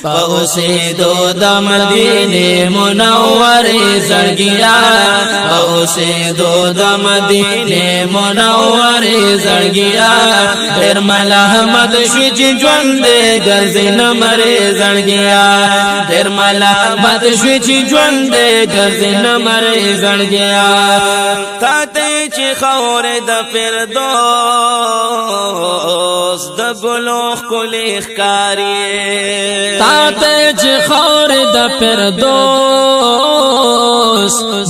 پاوسی دو د مدینه منوره زړګیا پاوسی دو د مدینه منوره زړګیا ډېر ملامت شو چې ژوند دې ګرځي نه مري زړګیا ډېر ملامت شو چې ژوند دې ګرځي نه مري زړګیا تا ته چې خاورې د فردوس د ګلو ښکلې ښکاري تا ته چې خاورې د فردوس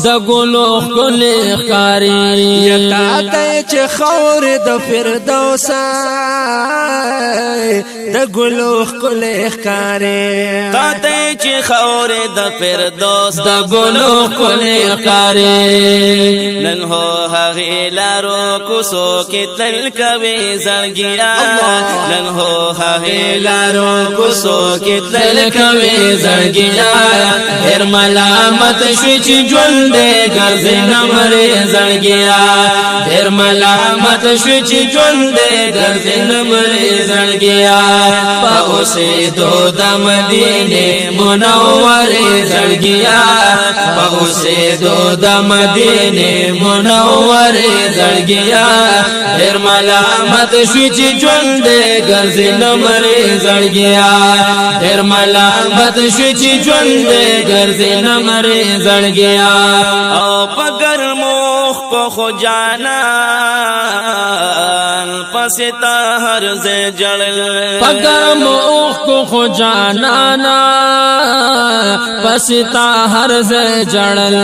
د ګلو ښکلې ښکاري تا ته چې خاورې د فردوس د ګلو ښکلې ښکاري تا ته چې خاورې د فردوس د ګلو ښکلې ښکاري نن هو هغې لارو کوڅو کې تل کوي زړګیا نن هو هغې لارو کوڅو کې تل کوي زړګیا ډېر ملامت شوې چې ژوند دې ګرځي نه مري زړګیا ډېر ملامت شوې چې ژوند دې ګرځي نه مري زړګیا په اوسېدو د مدینې منورې زړګیا په اوسېدو د مدینې منورې زړګیا ډېر ملامت شوې چې ژوند دې ګرځي نه مري زړګیا ډېر ملامت شوې چې ژوند دې ګرځي نه مري زړګیا او په ګرمو خو خو جانان پسې تا هر ځای جړل په ګرمو خو خو جانانا پسې تا هر ځای جړل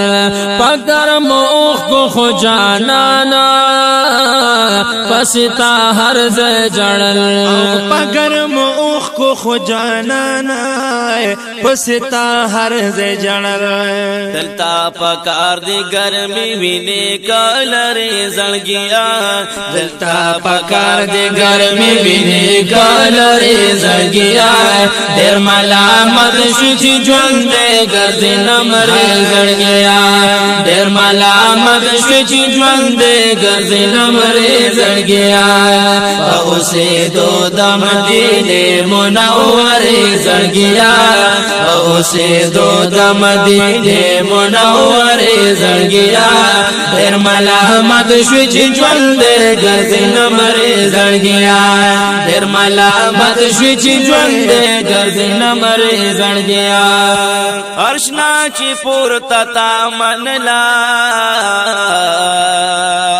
په ګرمو خو خو جانانا پسې تا هر ځای جړل په ګرمو خو خو جانانا پسې تا هر ځای جړل دلتا پکار دی ګرمي ویني کالره زړګیا دلتا پکار دی ګرمي ویني کالره زړګیا ډېر ملامت شو چې ژوند دې ګرځي نه مري زړګیا ډېر ملامت شو چې ژوند دې ګرځي نه مري زړګیا اوسېدو د مدینې منورې زړګیا اوسېدو د مدینې منورې زړګیا ډېر ملامت شو چې ژوند دې ګرځي نه مري زړګیا ډېر ملامت شو چې ژوند دې ګرځي نه مري زړګیا ارشنا چې پورته تا منلا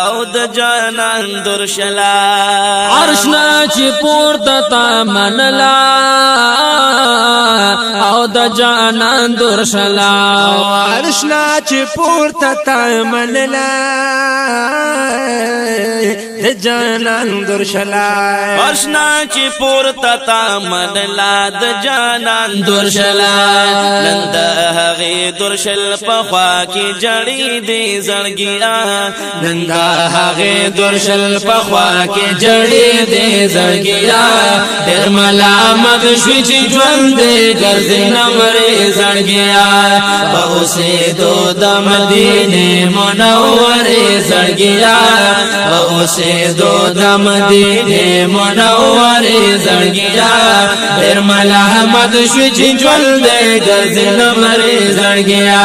او د جانان درشلا ارشنا چې پورته تا منلا او د جانان درشلا ارشنا چې پورته تا منلا د جانان درشلا ارشنا چې پورته تا منلا د جانان درشلا نن د هغې درشل په خوا کې جړې دې زړګیا نن د هغې درشل په خوا کې جړې دې زړګیا ډېر ملامت شوې چې ژوند دې ګرځي نه مري زړګیا په اوسېدو د مدینې منورې زړګیا په اوسېدو د مدینې منورې زړګیا ډېر ملامت شوې چې ژوند دې ګرځي نه مري زړګیا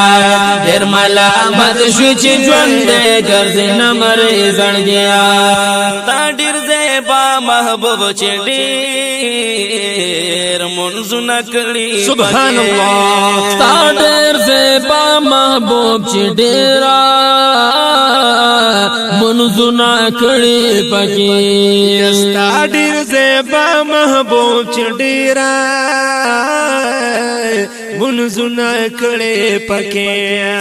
ډېر ملامت شوې چې ژوند دې ګرځي نه مري زړګیا تا ډېر زیبا محبوب چې ډېر منځونه کړي سبحان الله تا ډېر زیبا محبوب چې ډېر منځونه کړي پکې ستا ډېر زیبا محبوب چې ډېر منځونه کړي پکې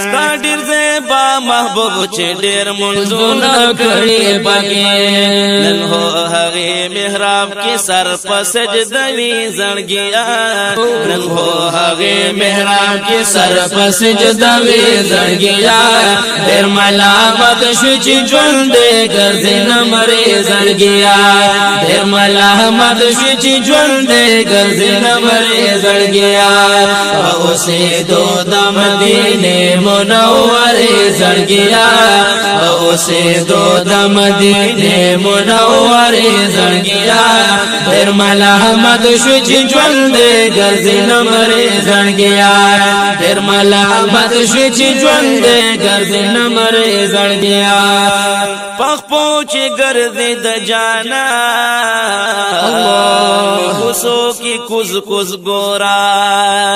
ستا ډېر زیبا محبوب چې ډېر منځونه کړي پکې نن هو هغې محراب کې سر په سجده وي زړګیا نن هو هغې محراب کې سر په سجده وي زړګیا ډېر ملامت شو چې ژوند دې ګرځي نه مري زړګیا ډېر ملامت شو چې ژوند دې ګرځي نه مري زړګیا اوسیدو د مدینه منوره زړګیا اوسیدو د مدینه منوره زړګیا ډېر ملامت شو چې ژوند ګرځي نمرې زړګیا ډېر ملامت شو چې ژوند ګرځي نمرې زړګیا پخپو چې ګرځي د جانا الله کوسو کی کوز کوز ګورا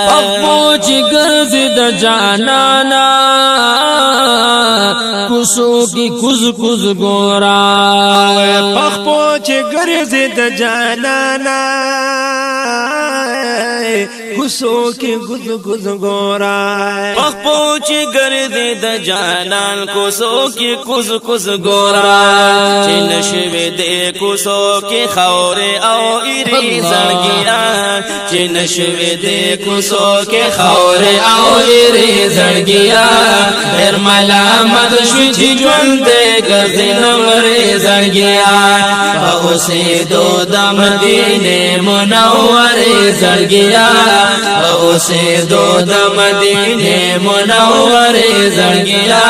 پخپو چې ګرځي د جانا کوسو کی کوز کوز ګورا پخپو چې ګرځي د جانا کوسو کی کوز کوز ګورا پخپو چې ګرځي د جانان کوسو کی کوز کوز ګورا چې نشوي دې کوسو کی خاورې او ایری زړګیا چې نشوي دې کوسو کی خاورې او ایری زړګیا ډېر ملامت شو چې ژوند ګرځي نمرې زړګیا اوسېدو د مدینه منورې زړګیا اوسېدو د مدینه منورې زړګیا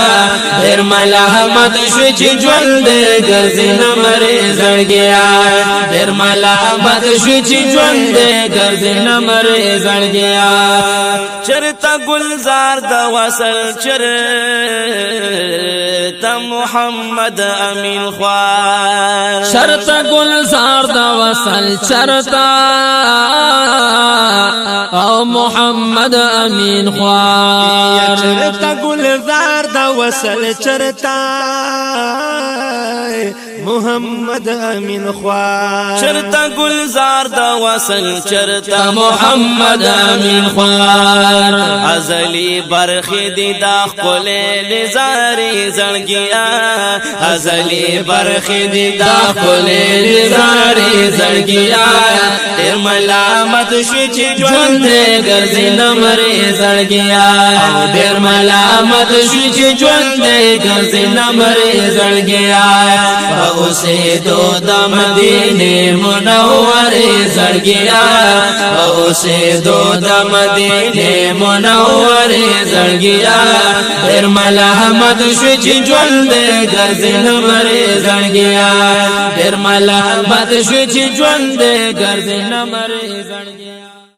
ډېر ملامت شو چې ژوند ګرځي نمرې زړګیا ډېر ملامت شو چې ژوند ګرځي نمرې زړګیا چرته گلزار د وصل چرته محمد امین خوار چرته گلزار د وصل چرته او محمد امین خوار چرته گلزار د وصل چرته محمد امین خوار چرته گلزار د وصل چرته محمد امین خوار ازلی برخی دی دا خپل لزاری زړګیا ازلی برخی دی دا خپل لزاری زړګیا ډېر ملامت شو چې ژوند ګرځي نمرې زړګیا ډېر ملامت شو چې ژوند ګرځي نمرې زړګیا اوسېدو د مدینه منورې زړګیا اوسېدو د مدینه منورې زړګیا ډېر ملامت شو چې ژوند ګرځي نمرې زړګیا ډېر ملامت شو چې ژوند ګرځي نمرې زړګیا